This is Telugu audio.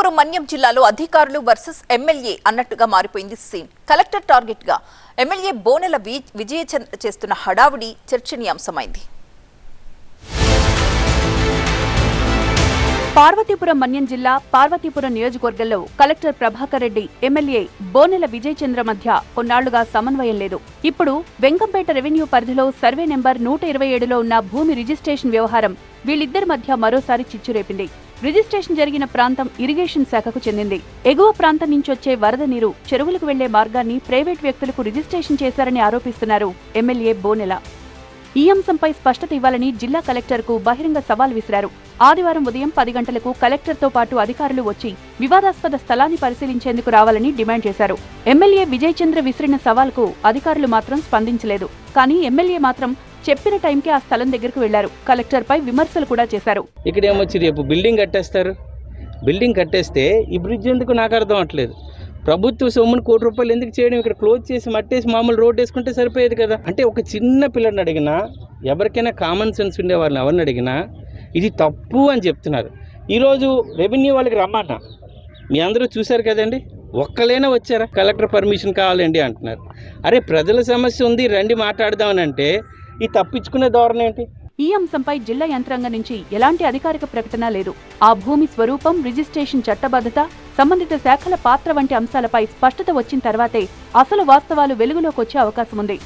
పార్వతీపురం మన్యం జిల్లాలో అధికారులు వర్సెస్ ఎమ్మెల్యే అన్నట్టుగా మారిపోయింది సీన్. కలెక్టర్ టార్గెట్ గా ఎమ్మెల్యే బోనెల విజయచంద్ర చేస్తున్న హడావుడి చర్చనీయాంశమైంది. పార్వతీపురం మన్యం జిల్లా పార్వతీపురం నియోజకవర్గంలో కలెక్టర్ ప్రభాకర్ రెడ్డి, ఎమ్మెల్యే బోనెల విజయచంద్ర మధ్య కొన్నాళ్లుగా సమన్వయం లేదు. ఇప్పుడు వెంకంపేట రెవెన్యూ పరిధిలో సర్వే నెంబర్ 127లో ఉన్న భూమి రిజిస్ట్రేషన్ వ్యవహారం వీళ్ళిద్దరి మధ్య మరోసారి చిచ్చురేపింది. రిజిస్ట్రేషన్ జరిగిన ప్రాంతం ఇరిగేషన్ శాఖకు చెందింది. ఎగువ ప్రాంతం నుంచొచ్చే వరద నీరు చెరువులకు వెళ్లే మార్గాన్ని ప్రైవేట్ వ్యక్తులకు రిజిస్ట్రేషన్ చేశారని ఆరోపిస్తున్నారు ఎమ్మెల్యే బోనెల. ఈ అంశంపై స్పష్టత ఇవ్వాలని జిల్లా కలెక్టర్కు బహిరంగ సవాల్ విసిరారు. ఆదివారం ఉదయం 10 గంటలకు కలెక్టర్తో పాటు అధికారులు వచ్చి వివాదాస్పద స్థలాన్ని పరిశీలించేందుకు రావాలని డిమాండ్ చేశారు. ఎమ్మెల్యే విజయచంద్ర విసిరిన సవాల్కు అధికారులు మాత్రం స్పందించలేదు. కానీ ఎమ్మెల్యే మాత్రం చెప్పిన టైంకి ఆ స్థలం దగ్గరకు వెళ్లారు. కలెక్టర్పై విమర్శలు కూడా చేశారు. ఇక్కడ ఏమొచ్చి రేపు బిల్డింగ్ కట్టేస్తారు. బిల్డింగ్ కట్టేస్తే ఈ బ్రిడ్జ్ ఎందుకు నాకు అర్థం అవట్లేదు. ప్రభుత్వ సొమ్మును ₹1 కోటి ఎందుకు చేయడం? ఇక్కడ క్లోజ్ చేసి మట్టేసి మామూలు రోడ్ వేసుకుంటే సరిపోయేది కదా. అంటే ఒక చిన్న పిల్లని అడిగినా, ఎవరికైనా కామన్ సెన్స్ ఉండే వాళ్ళని ఎవరిని అడిగినా ఇది తప్పు అని చెప్తున్నారు. ఈరోజు రెవెన్యూ వాళ్ళకి రమ్మన్నా, మీ అందరూ చూశారు కదండి, ఒక్కలేనా వచ్చారా? కలెక్టర్ పర్మిషన్ కావాలండి అంటున్నారు. అరే ప్రజల సమస్య ఉంది, రండి మాట్లాడదామని అంటే ఈ తప్పించుకునే ధోరణి ఏంటి? ఈ అంశంపై జిల్లా యంత్రాంగం నుంచి ఎలాంటి అధికారిక ప్రకటన లేదు. ఆ భూమి స్వరూపం, రిజిస్ట్రేషన్ చట్టబద్ధత, సంబంధిత శాఖల పాత్ర వంటి అంశాలపై స్పష్టత వచ్చిన తర్వాతే అసలు వాస్తవాలు వెలుగులోకి వచ్చే అవకాశం ఉంది.